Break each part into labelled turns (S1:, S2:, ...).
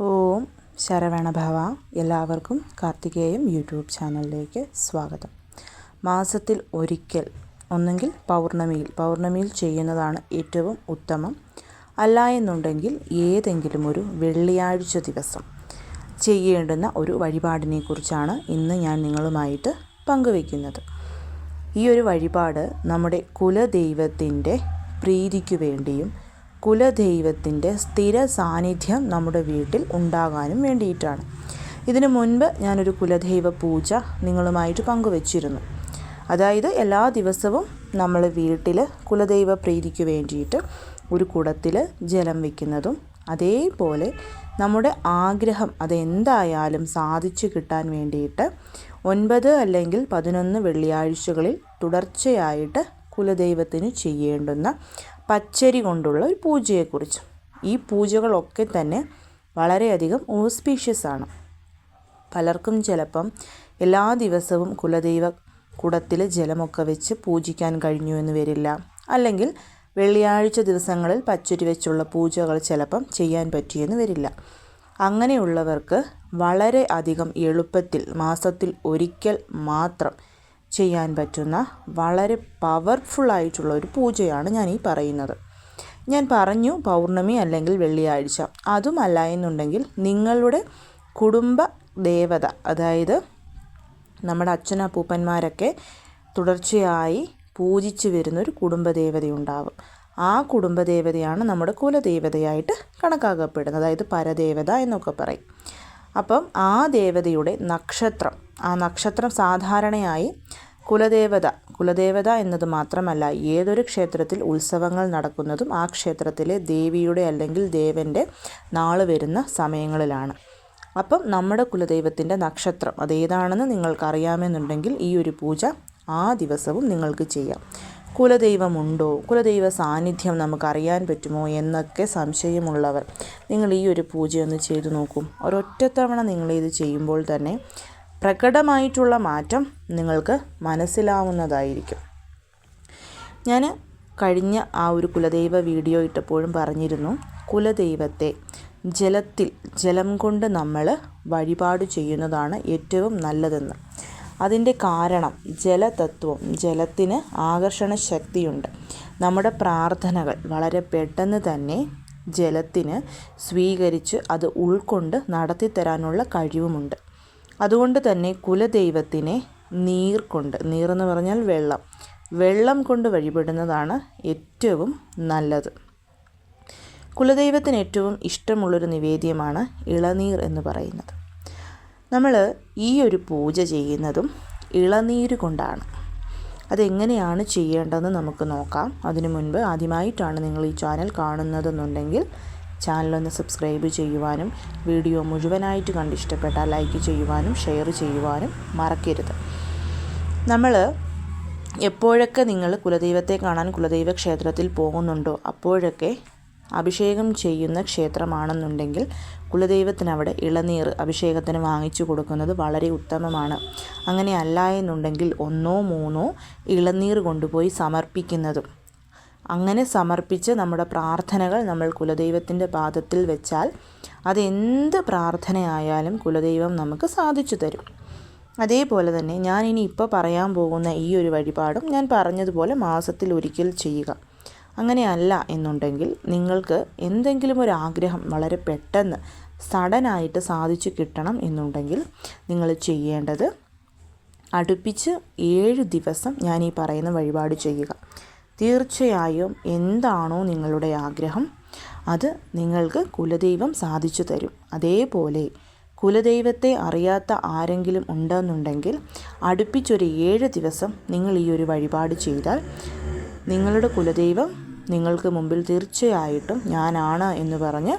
S1: ഓം ശരവണഭവ. എല്ലാവർക്കും കാർത്തികേയം യൂട്യൂബ് ചാനലിലേക്ക് സ്വാഗതം. മാസത്തിൽ ഒരിക്കൽ, ഒന്നെങ്കിൽ പൗർണമിയിൽ ചെയ്യുന്നതാണ് ഏറ്റവും ഉത്തമം. അല്ല എന്നുണ്ടെങ്കിൽ ഏതെങ്കിലും ഒരു വെള്ളിയാഴ്ച ദിവസം ചെയ്യേണ്ടുന്ന ഒരു വഴിപാടിനെ കുറിച്ചാണ് ഇന്ന് ഞാൻ നിങ്ങളുമായിട്ട് പങ്കുവയ്ക്കുന്നത്. ഈ ഒരു വഴിപാട് നമ്മുടെ കുലദൈവത്തിൻ്റെ പ്രീതിക്കു വേണ്ടിയും കുലദൈവത്തിൻ്റെ സ്ഥിര സാന്നിധ്യം നമ്മുടെ വീട്ടിൽ ഉണ്ടാകാനും വേണ്ടിയിട്ടാണ്. ഇതിനു മുൻപ് ഞാനൊരു കുലദൈവ പൂജ നിങ്ങളുമായിട്ട് പങ്കുവച്ചിരുന്നു. അതായത് എല്ലാ ദിവസവും നമ്മൾ വീട്ടിൽ കുലദൈവ പ്രീതിക്ക് വേണ്ടിയിട്ട് ഒരു കുടത്തിൽ ജലം വയ്ക്കുന്നതും, അതേപോലെ നമ്മുടെ ആഗ്രഹം അതെന്തായാലും സാധിച്ചു കിട്ടാൻ വേണ്ടിയിട്ട് 9 അല്ലെങ്കിൽ 11 വെള്ളിയാഴ്ചകളിൽ തുടർച്ചയായിട്ട് കുലദൈവത്തിന് ചെയ്യേണ്ടുന്ന പച്ചരി കൊണ്ടുള്ള ഒരു പൂജയെക്കുറിച്ച്. ഈ പൂജകളൊക്കെ തന്നെ വളരെയധികം ഓസ്പീഷ്യസ് ആണ്. പലർക്കും ചിലപ്പം എല്ലാ ദിവസവും കുലദൈവ കുടത്തിൽ ജലമൊക്കെ വെച്ച് പൂജിക്കാൻ കഴിഞ്ഞു എന്ന് വരില്ല. അല്ലെങ്കിൽ വെള്ളിയാഴ്ച ദിവസങ്ങളിൽ പച്ചരി വെച്ചുള്ള പൂജകൾ ചിലപ്പം ചെയ്യാൻ പറ്റിയെന്ന് വരില്ല. അങ്ങനെയുള്ളവർക്ക് വളരെ അധികം എളുപ്പത്തിൽ മാസത്തിൽ ഒരിക്കൽ മാത്രം ചെയ്യാൻ പറ്റുന്ന വളരെ പവർഫുള്ളായിട്ടുള്ള ഒരു പൂജയാണ് ഞാൻ ഈ പറയുന്നത്. ഞാൻ പറഞ്ഞു പൗർണമി അല്ലെങ്കിൽ വെള്ളിയാഴ്ച. അതുമല്ല എന്നുണ്ടെങ്കിൽ നിങ്ങളുടെ കുടുംബ ദേവത, അതായത് നമ്മുടെ അച്ഛനപ്പൂപ്പന്മാരൊക്കെ തുടർച്ചയായി പൂജിച്ചു വരുന്നൊരു കുടുംബദേവതയുണ്ടാവും. ആ കുടുംബദേവതയാണ് നമ്മുടെ കുലദേവതയായിട്ട് കണക്കാക്കപ്പെടുന്നത്, അതായത് പരദേവത എന്നൊക്കെ പറയും. അപ്പം ആ ദേവതയുടെ നക്ഷത്രം, ആ നക്ഷത്രം സാധാരണയായി കുലദേവത എന്നത് മാത്രമല്ല, ഏതൊരു ക്ഷേത്രത്തിൽ ഉത്സവങ്ങൾ നടക്കുന്നതും ആ ക്ഷേത്രത്തിലെ ദേവിയുടെ അല്ലെങ്കിൽ ദേവൻ്റെ നാൾ വരുന്ന സമയങ്ങളിലാണ്. അപ്പം നമ്മുടെ കുലദൈവത്തിൻ്റെ നക്ഷത്രം അതേതാണെന്ന് നിങ്ങൾക്കറിയാമെന്നുണ്ടെങ്കിൽ ഈ ഒരു പൂജ ആ ദിവസവും നിങ്ങൾക്ക് ചെയ്യാം. കുലദൈവമുണ്ടോ, കുലദൈവ സാന്നിധ്യം നമുക്കറിയാൻ പറ്റുമോ എന്നൊക്കെ സംശയമുള്ളവർ നിങ്ങൾ ഈ ഒരു പൂജയൊന്ന് ചെയ്തു നോക്കും. ഒരൊറ്റത്തവണ നിങ്ങളിത് ചെയ്യുമ്പോൾ തന്നെ പ്രകടമായിട്ടുള്ള മാറ്റം നിങ്ങൾക്ക് മനസ്സിലാവുന്നതായിരിക്കും. ഞാൻ കഴിഞ്ഞ ആ ഒരു കുലദൈവ വീഡിയോ ഇട്ടപ്പോഴും പറഞ്ഞിരുന്നു, കുലദൈവത്തെ ജലം കൊണ്ട് നമ്മൾ വഴിപാട് ചെയ്യുന്നതാണ് ഏറ്റവും നല്ലതെന്ന്. അതിൻ്റെ കാരണം ജലതത്വം, ജലത്തിന് ആകർഷണ ശക്തിയുണ്ട്. നമ്മുടെ പ്രാർത്ഥനകൾ വളരെ പെട്ടെന്ന് തന്നെ ജലത്തിന് സ്വീകരിച്ച് അത് ഉൾക്കൊണ്ട് നടത്തിത്തരാനുള്ള കഴിവുമുണ്ട്. അതുകൊണ്ട് തന്നെ കുലദൈവത്തിനെ നീറെന്ന് പറഞ്ഞാൽ വെള്ളം കൊണ്ട് വഴിപെടുന്നതാണ് ഏറ്റവും നല്ലത്. കുലദൈവത്തിന് ഏറ്റവും ഇഷ്ടമുള്ളൊരു നിവേദ്യമാണ് ഇളനീർ എന്ന് പറയുന്നത്. നമ്മൾ ഈ ഒരു പൂജ ചെയ്യുന്നതും ഇളനീര് കൊണ്ടാണ്. അതെങ്ങനെയാണ് ചെയ്യേണ്ടതെന്ന് നമുക്ക് നോക്കാം. അതിനു മുൻപ് ആദ്യമായിട്ടാണ് നിങ്ങൾ ഈ ചാനൽ കാണുന്നതെന്നുണ്ടെങ്കിൽ ചാനലൊന്ന് സബ്സ്ക്രൈബ് ചെയ്യുവാനും വീഡിയോ മുഴുവനായിട്ട് കണ്ട് ഇഷ്ടപ്പെട്ടാൽ ലൈക്ക് ചെയ്യുവാനും ഷെയർ ചെയ്യുവാനും മറക്കരുത്. നമ്മൾ എപ്പോഴൊക്കെ നിങ്ങൾ കുലദൈവത്തെ കാണാൻ കുലദൈവ ക്ഷേത്രത്തിൽ പോകുന്നുണ്ടോ അപ്പോഴൊക്കെ അഭിഷേകം ചെയ്യുന്ന ക്ഷേത്രമാണെന്നുണ്ടെങ്കിൽ കുലദൈവത്തിന് അവിടെ ഇളനീർ അഭിഷേകത്തിന് വാങ്ങിച്ചു കൊടുക്കുന്നത് വളരെ ഉത്തമമാണ്. അങ്ങനെ അല്ല എന്നുണ്ടെങ്കിൽ 1 3 ഇളനീർ കൊണ്ടുപോയി സമർപ്പിക്കുന്നതും, അങ്ങനെ സമർപ്പിച്ച് നമ്മുടെ പ്രാർത്ഥനകൾ നമ്മൾ കുലദൈവത്തിൻ്റെ പാദത്തിൽ വെച്ചാൽ അതെന്ത് പ്രാർത്ഥനയായാലും കുലദൈവം നമുക്ക് സാധിച്ചു തരും. അതേപോലെ തന്നെ ഞാനിനി ഇപ്പോൾ പറയാൻ പോകുന്ന ഈ ഒരു വഴിപാടും ഞാൻ പറഞ്ഞതുപോലെ മാസത്തിൽ ഒരിക്കൽ ചെയ്യുക. അങ്ങനെയല്ല എന്നുണ്ടെങ്കിൽ നിങ്ങൾക്ക് എന്തെങ്കിലും ഒരു ആഗ്രഹം വളരെ പെട്ടെന്ന് സഡനായിട്ട് സാധിച്ചു കിട്ടണം എന്നുണ്ടെങ്കിൽ നിങ്ങൾ ചെയ്യേണ്ടത് അടുപ്പിച്ച് 7 ദിവസം ഞാൻ ഈ പറയുന്ന വഴിപാട് ചെയ്യുക. തീർച്ചയായും എന്താണോ നിങ്ങളുടെ ആഗ്രഹം അത് നിങ്ങൾക്ക് കുലദൈവം സാധിച്ചു തരും. അതേപോലെ കുലദൈവത്തെ അറിയാത്ത ആരെങ്കിലും ഉണ്ടെന്നുണ്ടെങ്കിൽ അടുപ്പിച്ചൊരു 7 ദിവസം നിങ്ങൾ ഈ ഒരു വഴിപാട് ചെയ്താൽ നിങ്ങളുടെ കുലദൈവം നിങ്ങൾക്ക് മുമ്പിൽ തീർച്ചയായിട്ടും ഞാനാണ് എന്ന് പറഞ്ഞ്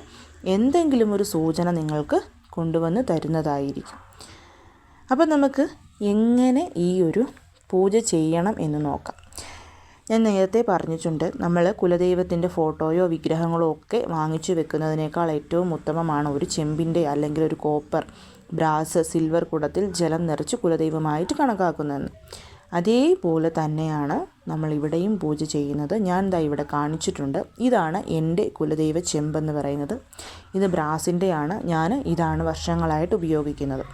S1: എന്തെങ്കിലും ഒരു സൂചന നിങ്ങൾക്ക് കൊണ്ടുവന്ന് തരുന്നതായിരിക്കും. അപ്പം നമുക്ക് എങ്ങനെ ഈ ഒരു പൂജ ചെയ്യണം എന്ന് നോക്കാം. ഞാൻ നേരത്തെ പറഞ്ഞിട്ടുണ്ട്, നമ്മൾ കുലദൈവത്തിൻ്റെ ഫോട്ടോയോ വിഗ്രഹങ്ങളോ ഒക്കെ വാങ്ങിച്ചു വെക്കുന്നതിനേക്കാൾ ഏറ്റവും ഉത്തമമാണ് ഒരു ചെമ്പിൻ്റെ അല്ലെങ്കിൽ ഒരു കോപ്പർ, ബ്രാസ്, സിൽവർ കുടത്തിൽ ജലം നിറച്ച് കുലദൈവമായിട്ട് കണക്കാക്കുന്നതെന്ന്. അതേപോലെ തന്നെയാണ് നമ്മൾ ഇവിടെയും പൂജ ചെയ്യുന്നത്. ഞാൻ ദാ ഇവിടെ കാണിച്ചിട്ടുണ്ട്. ഇതാണ് എൻ്റെ കുലദൈവ ചെമ്പെന്ന് പറയുന്നത്. ഇത് ബ്രാസിൻ്റെയാണ്. ഇതാണ് വർഷങ്ങളായിട്ട് ഉപയോഗിക്കുന്നത്.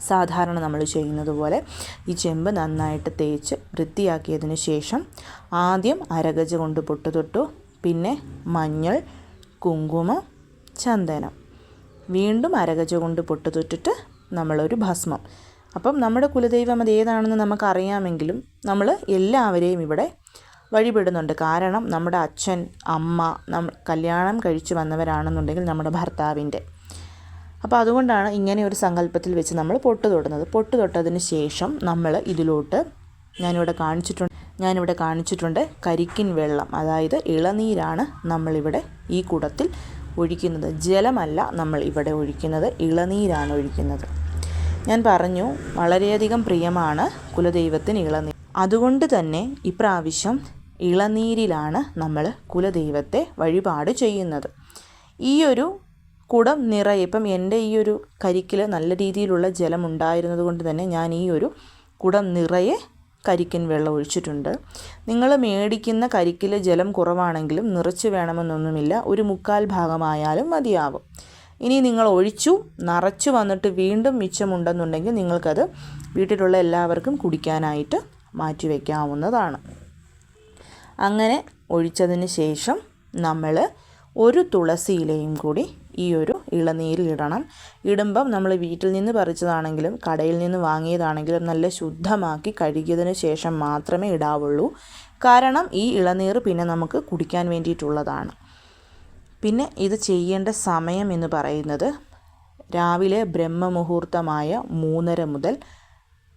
S1: സാധാരണ നമ്മൾ ചെയ്യുന്നത് പോലെ ഈ ചെമ്പ് നന്നായിട്ട് തേച്ച് വൃത്തിയാക്കിയതിന് ശേഷം ആദ്യം അരഗജ കൊണ്ട് പൊട്ട് തൊട്ടു, പിന്നെ മഞ്ഞൾ, കുങ്കുമം, ചന്ദനം, വീണ്ടും അരഗജ കൊണ്ട് പൊട്ട് തൊട്ടിട്ട് നമ്മളൊരു ഭസ്മം. അപ്പം നമ്മുടെ കുലദൈവം അത് ഏതാണെന്ന് നമുക്കറിയാമെങ്കിലും നമ്മൾ എല്ലാവരെയും ഇവിടെ വഴിപെടുന്നുണ്ട്. കാരണം നമ്മുടെ അച്ഛൻ, അമ്മ കല്യാണം കഴിച്ച് വന്നവരാണെന്നുണ്ടെങ്കിൽ നമ്മുടെ ഭർത്താവിൻ്റെ. അപ്പോൾ അതുകൊണ്ടാണ് ഇങ്ങനെ ഒരു സങ്കല്പത്തിൽ വെച്ച് നമ്മൾ പൊട്ട് തൊടുന്നത്. പൊട്ട് തൊട്ടതിന് ശേഷം നമ്മൾ ഇതിലോട്ട് ഞാനിവിടെ കാണിച്ചിട്ടുണ്ട് കരിക്കിൻ വെള്ളം, അതായത് ഇളനീരാണ് നമ്മളിവിടെ ഈ കുടത്തിൽ ഒഴിക്കുന്നത്. ജലമല്ല നമ്മൾ ഇവിടെ ഒഴിക്കുന്നത്, ഇളനീരാണ് ഒഴിക്കുന്നത്. ഞാൻ പറഞ്ഞു വളരെയധികം പ്രിയമാണ് കുലദൈവത്തിന് ഇളനീർ. അതുകൊണ്ട് തന്നെ ഇപ്രാവശ്യം ഇളനീരിലാണ് നമ്മൾ കുലദൈവത്തെ വഴിപാട് ചെയ്യുന്നത്. ഈ ഒരു കുടം നിറയെ, ഇപ്പം എൻ്റെ ഈ ഒരു കരിക്കിൽ നല്ല രീതിയിലുള്ള ജലം ഉണ്ടായിരുന്നത് കൊണ്ട് തന്നെ ഞാൻ ഈ ഒരു കുടം നിറയെ കരിക്കിൻ വെള്ളം ഒഴിച്ചിട്ടുണ്ട്. നിങ്ങൾ മേടിക്കുന്ന കരിക്കിൽ ജലം കുറവാണെങ്കിലും നിറച്ച് വേണമെന്നൊന്നുമില്ല, ഒരു 1/4 ഭാഗമായാലും മതിയാവും. ഇനി നിങ്ങൾ നിറച്ചു വന്നിട്ട് വീണ്ടും മിച്ചമുണ്ടെന്നുണ്ടെങ്കിൽ നിങ്ങൾക്കത് വീട്ടിലുള്ള എല്ലാവർക്കും കുടിക്കാനായിട്ട് മാറ്റി വയ്ക്കാവുന്നതാണ്. അങ്ങനെ ഒഴിച്ചതിന് ശേഷം നമ്മൾ ഒരു തുളസി ഇലയും കൂടി ഈ ഒരു ഇളനീരിൽ ഇടണം. ഇടുമ്പം നമ്മൾ വീട്ടിൽ നിന്ന് പറിച്ചതാണെങ്കിലും കടയിൽ നിന്ന് വാങ്ങിയതാണെങ്കിലും നല്ല ശുദ്ധമാക്കി കഴുകിയതിന് ശേഷം മാത്രമേ ഇടാവുള്ളൂ. കാരണം ഈ ഇളനീർ പിന്നെ നമുക്ക് കുടിക്കാൻ വേണ്ടിയിട്ടുള്ളതാണ്. പിന്നെ ഇത് ചെയ്യേണ്ട സമയം എന്ന് പറയുന്നത് രാവിലെ ബ്രഹ്മമുഹൂർത്തമായ 3:30 മുതൽ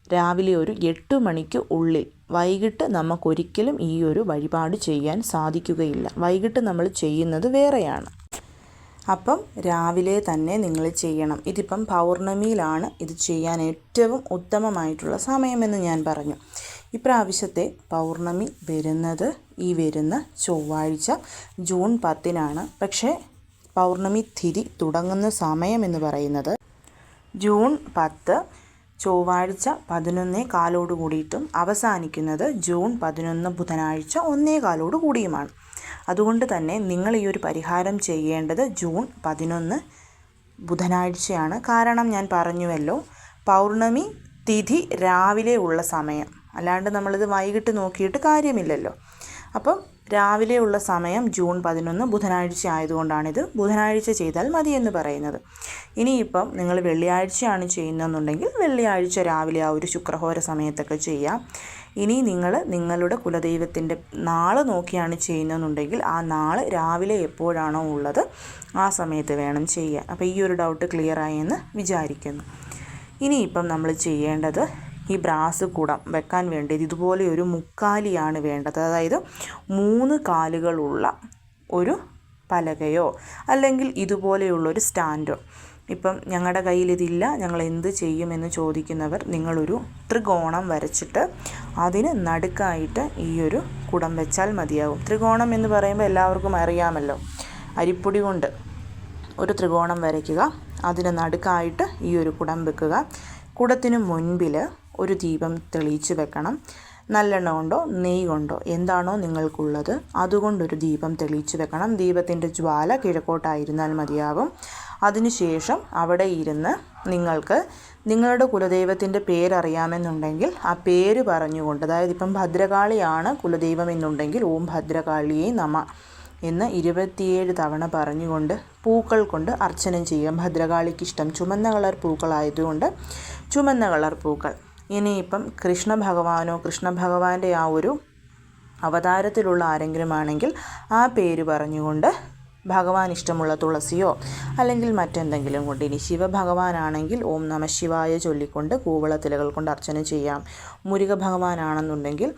S1: രാവിലെ ഒരു 8 മണിക്ക് ഉള്ളിൽ. വൈകിട്ട് നമുക്കൊരിക്കലും ഈ ഒരു വഴിപാട് ചെയ്യാൻ സാധിക്കുകയില്ല. വൈകിട്ട് നമ്മൾ ചെയ്യുന്നത് വേറെയാണ്. അപ്പം രാവിലെ തന്നെ നിങ്ങൾ ചെയ്യണം. ഇതിപ്പം പൗർണമിയിലാണ് ഇത് ചെയ്യാൻ ഏറ്റവും ഉത്തമമായിട്ടുള്ള സമയമെന്ന് ഞാൻ പറഞ്ഞു. ഇപ്രാവശ്യത്തെ പൗർണമി വരുന്നത് ഈ വരുന്ന ചൊവ്വാഴ്ച ജൂൺ 10-നാണ്. പക്ഷേ പൗർണമി തിഥി തുടങ്ങുന്ന സമയം എന്ന് പറയുന്നത് ജൂൺ 10 ചൊവ്വാഴ്ച 11:15 കൂടിയിട്ടും അവസാനിക്കുന്നത് ജൂൺ 11 ബുധനാഴ്ച 1:15 കൂടിയുമാണ്. അതുകൊണ്ട് തന്നെ നിങ്ങൾ ഈ ഒരു പരിഹാരം ചെയ്യേണ്ടത് ജൂൺ 11 ബുധനാഴ്ചയാണ്. കാരണം ഞാൻ പറഞ്ഞുവല്ലോ, പൗർണമി തിഥി രാവിലെ ഉള്ള സമയം, അല്ലാണ്ട് നമ്മളിത് വൈകിട്ട് നോക്കിയിട്ട് കാര്യമില്ലല്ലോ. അപ്പം രാവിലെ ഉള്ള സമയം ജൂൺ 11 ബുധനാഴ്ച ആയതുകൊണ്ടാണിത് ബുധനാഴ്ച ചെയ്താൽ മതിയെന്ന് പറയുന്നത്. ഇനിയിപ്പം നിങ്ങൾ വെള്ളിയാഴ്ചയാണ് ചെയ്യുന്നതെന്നുണ്ടെങ്കിൽ വെള്ളിയാഴ്ച രാവിലെ ആ ഒരു ശുക്രഹോര സമയത്തൊക്കെ ചെയ്യാം. ഇനി നിങ്ങൾ നിങ്ങളുടെ കുലദൈവത്തിൻ്റെ നാള് നോക്കിയാണ് ചെയ്യുന്നതെന്നുണ്ടെങ്കിൽ ആ നാള് രാവിലെ എപ്പോഴാണോ ഉള്ളത് ആ സമയത്ത് വേണം ചെയ്യാൻ. അപ്പോൾ ഈ ഒരു ഡൗട്ട് ക്ലിയർ ആയെന്ന് വിചാരിക്കുന്നു. ഇനിയിപ്പം നമ്മൾ ചെയ്യേണ്ടത് ഈ ബ്രാസ് കുടം വെക്കാൻ വേണ്ടിയത് ഇതുപോലെ ഒരു മുക്കാലിയാണ് വേണ്ടത്. അതായത് 3 കാലുകളുള്ള ഒരു പലകയോ അല്ലെങ്കിൽ ഇതുപോലെയുള്ളൊരു സ്റ്റാൻഡോ. ഇപ്പം ഞങ്ങളുടെ കയ്യിൽ ഇതില്ല, ഞങ്ങൾ എന്ത് ചെയ്യുമെന്ന് ചോദിക്കുന്നവർ നിങ്ങളൊരു ത്രികോണം വരച്ചിട്ട് അതിന് നടുക്കായിട്ട് ഈ ഒരു കുടം വെച്ചാൽ മതിയാകും. ത്രികോണം എന്ന് പറയുമ്പോൾ എല്ലാവർക്കും അറിയാമല്ലോ. അരിപ്പൊടി കൊണ്ട് ഒരു ത്രികോണം വരയ്ക്കുക, അതിന് നടുക്കായിട്ട് ഈ ഒരു കുടം വെക്കുക. കുടത്തിന് മുൻപിൽ ഒരു ദീപം തെളിയിച്ച് വെക്കണം. നല്ലെണ്ണ കൊണ്ടോ നെയ്യ് കൊണ്ടോ എന്താണോ നിങ്ങൾക്കുള്ളത് അതുകൊണ്ടൊരു ദീപം തെളിയിച്ച് വെക്കണം. ദീപത്തിൻ്റെ ജ്വാല കിഴക്കോട്ടായിരുന്നാൽ മതിയാകും. അതിനുശേഷം അവിടെ ഇരുന്ന് നിങ്ങൾക്ക് നിങ്ങളുടെ കുലദൈവത്തിൻ്റെ പേരറിയാമെന്നുണ്ടെങ്കിൽ ആ പേര് പറഞ്ഞുകൊണ്ട്, അതായത് ഇപ്പം ഭദ്രകാളിയാണ് കുലദൈവം എന്നുണ്ടെങ്കിൽ ഓം ഭദ്രകാളിയെ നമ എന്ന് 27 തവണ പറഞ്ഞുകൊണ്ട് പൂക്കൾ കൊണ്ട് അർച്ചന ചെയ്യാം. ഭദ്രകാളിക്ക് ഇഷ്ടം ചുമന്ന കളർ പൂക്കളായതുകൊണ്ട് ചുമന്ന കളർ പൂക്കൾ. ഇനിയിപ്പം കൃഷ്ണ ഭഗവാന്റെ ആ ഒരു അവതാരത്തിലുള്ള ആരെങ്കിലും ആണെങ്കിൽ ആ പേര് പറഞ്ഞുകൊണ്ട് ഭഗവാൻ ഇഷ്ടമുള്ള തുളസിയോ അല്ലെങ്കിൽ മറ്റെന്തെങ്കിലും കൊണ്ട്. ഇനി ശിവഭഗവാനാണെങ്കിൽ ഓം നമഃ ശിവായ ചൊല്ലിക്കൊണ്ട് കൂവളത്തിലകൾ കൊണ്ട് അർച്ചന ചെയ്യാം. മുരുക ഭഗവാനാണെന്നുണ്ടെങ്കിൽ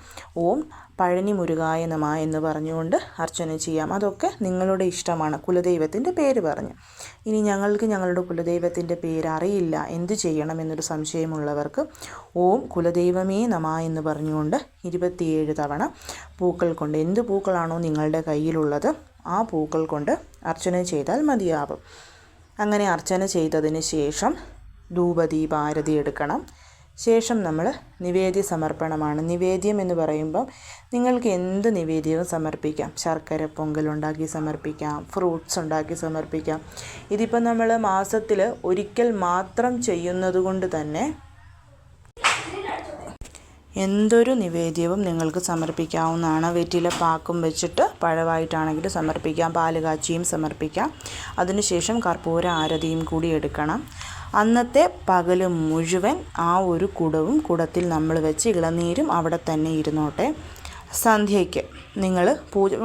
S1: ഓം പഴനി മുരുകായ നമ എന്ന് പറഞ്ഞുകൊണ്ട് അർച്ചന ചെയ്യാം. അതൊക്കെ നിങ്ങളുടെ ഇഷ്ടമാണ്, കുലദൈവത്തിൻ്റെ പേര് പറഞ്ഞ്. ഇനി ഞങ്ങളുടെ കുലദൈവത്തിൻ്റെ പേര് അറിയില്ല, എന്ത് ചെയ്യണമെന്നൊരു സംശയമുള്ളവർക്ക് ഓം കുലദൈവമേ നമ എന്ന് പറഞ്ഞുകൊണ്ട് 27 തവണ പൂക്കൾ കൊണ്ട്, എന്ത് പൂക്കളാണോ നിങ്ങളുടെ കയ്യിലുള്ളത് ആ പൂക്കൾ കൊണ്ട് അർച്ചന ചെയ്താൽ മതിയാവും. അങ്ങനെ അർച്ചന ചെയ്തതിന് ശേഷം ധൂപദീപാരതി എടുക്കണം. ശേഷം നമ്മൾ നിവേദ്യ സമർപ്പണമാണ്. നിവേദ്യം എന്ന് പറയുമ്പം നിങ്ങൾക്ക് എന്ത് നിവേദ്യവും സമർപ്പിക്കാം. ശർക്കര പൊങ്കലുണ്ടാക്കി സമർപ്പിക്കാം, ഫ്രൂട്ട്സ് ഉണ്ടാക്കി സമർപ്പിക്കാം. ഇതിപ്പോൾ നമ്മൾ മാസത്തിൽ ഒരിക്കൽ മാത്രം ചെയ്യുന്നത് കൊണ്ട് തന്നെ എന്തൊരു നിവേദ്യവും നിങ്ങൾക്ക് സമർപ്പിക്കാവുന്നതാണ്. വെറ്റില പാക്കും വെച്ചിട്ട് പഴമായിട്ടാണെങ്കിൽ സമർപ്പിക്കാം, പാല് കാച്ചിയും സമർപ്പിക്കാം. അതിനുശേഷം കർപ്പൂര ആരതിയും കൂടി എടുക്കണം. അന്നത്തെ പകൽ മുഴുവൻ ആ ഒരു കുടത്തിൽ നമ്മൾ വെച്ച് ഇളനീരും അവിടെ തന്നെ ഇരുന്നോട്ടെ. സന്ധ്യയ്ക്ക് നിങ്ങൾ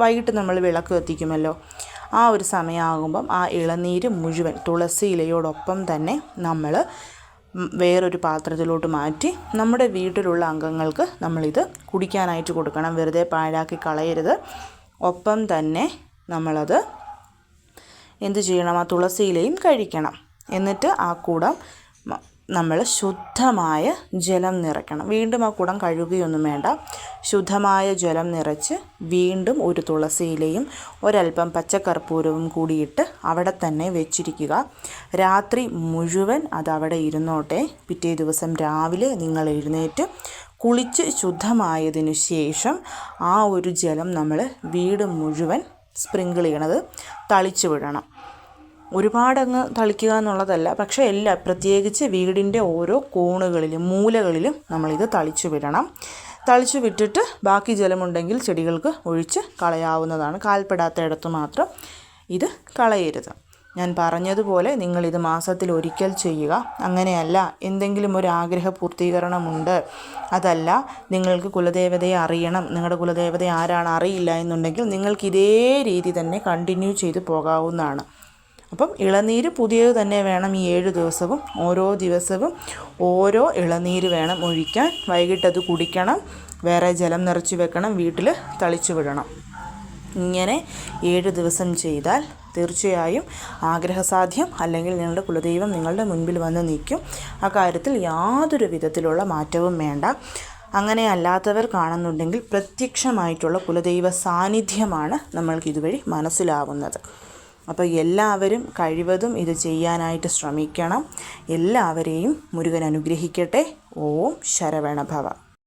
S1: വൈകിട്ട് നമ്മൾ വിളക്ക് കത്തിക്കുമല്ലോ, ആ ഒരു സമയമാകുമ്പം ആ ഇളനീര് മുഴുവൻ തുളസി ഇലയോടൊപ്പം തന്നെ നമ്മൾ വേറൊരു പാത്രത്തിലോട്ട് മാറ്റി നമ്മുടെ വീട്ടിലുള്ള അംഗങ്ങൾക്ക് നമ്മളിത് കുടിക്കാനായിട്ട് കൊടുക്കണം. വെറുതെ പാഴാക്കി കളയരുത്. ഒപ്പം തന്നെ നമ്മളത് എന്ത് ചെയ്യണം, ആ തുളസി ഇലയും കഴിക്കണം. എന്നിട്ട് ആ കുടം നമ്മൾ ശുദ്ധമായ ജലം നിറയ്ക്കണം. വീണ്ടും ആ കുടം കഴുകുകയൊന്നും വേണ്ട. ശുദ്ധമായ ജലം നിറച്ച് വീണ്ടും ഒരു തുളസി ഇലയും ഒരൽപ്പം പച്ചക്കർപ്പൂരവും കൂടിയിട്ട് അവിടെ തന്നെ വെച്ചിരിക്കുക. രാത്രി മുഴുവൻ അതവിടെ ഇരുന്നോട്ടെ. പിറ്റേ ദിവസം രാവിലെ നിങ്ങൾ എഴുന്നേറ്റ് കുളിച്ച് ശുദ്ധമായതിനു ശേഷം ആ ഒരു ജലം നമ്മൾ വീട് മുഴുവൻ സ്പ്രിങ്കിൾ ചെയ്യണത് തളിച്ചു വിടണം. ഒരുപാടങ്ങ് തളിക്കുക എന്നുള്ളതല്ല, പക്ഷേ പ്രത്യേകിച്ച് വീടിൻ്റെ ഓരോ കോണുകളിലും മൂലകളിലും നമ്മളിത് തളിച്ചു വിടണം. തളിച്ചു വിട്ടിട്ട് ബാക്കി ജലമുണ്ടെങ്കിൽ ചെടികൾക്ക് ഒഴിച്ച് കളയാവുന്നതാണ്. കാൽപ്പെടാത്ത ഇടത്ത് മാത്രം ഇത് കളയരുത്. ഞാൻ പറഞ്ഞതുപോലെ നിങ്ങളിത് മാസത്തിൽ ഒരിക്കൽ ചെയ്യുക. അങ്ങനെയല്ല എന്തെങ്കിലും ഒരു ആഗ്രഹ പൂർത്തീകരണമുണ്ട്, അതല്ല നിങ്ങൾക്ക് കുലദേവതയെ അറിയണം, നിങ്ങളുടെ കുലദേവത ആരാണ് അറിയില്ല എന്നുണ്ടെങ്കിൽ നിങ്ങൾക്ക് ഇതേ രീതി തന്നെ കണ്ടിന്യൂ ചെയ്ത് പോകാവുന്നതാണ്. അപ്പം ഇളനീര് പുതിയത് തന്നെ വേണം. ഈ 7 ദിവസവും ഓരോ ദിവസവും ഓരോ ഇളനീര് വേണം ഒഴിക്കാൻ. വൈകിട്ടത് കുടിക്കണം, വേറെ ജലം നിറച്ച് വെക്കണം, വീട്ടിൽ തളിച്ചു വിടണം. ഇങ്ങനെ 7 ദിവസം ചെയ്താൽ തീർച്ചയായും ആഗ്രഹസാധ്യം, അല്ലെങ്കിൽ നിങ്ങളുടെ കുലദൈവം നിങ്ങളുടെ മുൻപിൽ വന്ന് നിൽക്കും. ആ കാര്യത്തിൽ യാതൊരു വിധത്തിലുള്ള മാറ്റവും വേണ്ട. അങ്ങനെ അല്ലാത്തവർ കാണുന്നുണ്ടെങ്കിൽ പ്രത്യക്ഷമായിട്ടുള്ള കുലദൈവ സാന്നിധ്യമാണ് നമ്മൾക്ക് ഇതുവഴി മനസ്സിലാവുന്നത്. അപ്പോൾ എല്ലാവരും കഴിവതും ഇത് ചെയ്യാനായിട്ട് ശ്രമിക്കണം. എല്ലാവരെയും മുരുകൻ അനുഗ്രഹിക്കട്ടെ. ഓം ശരവണഭവ.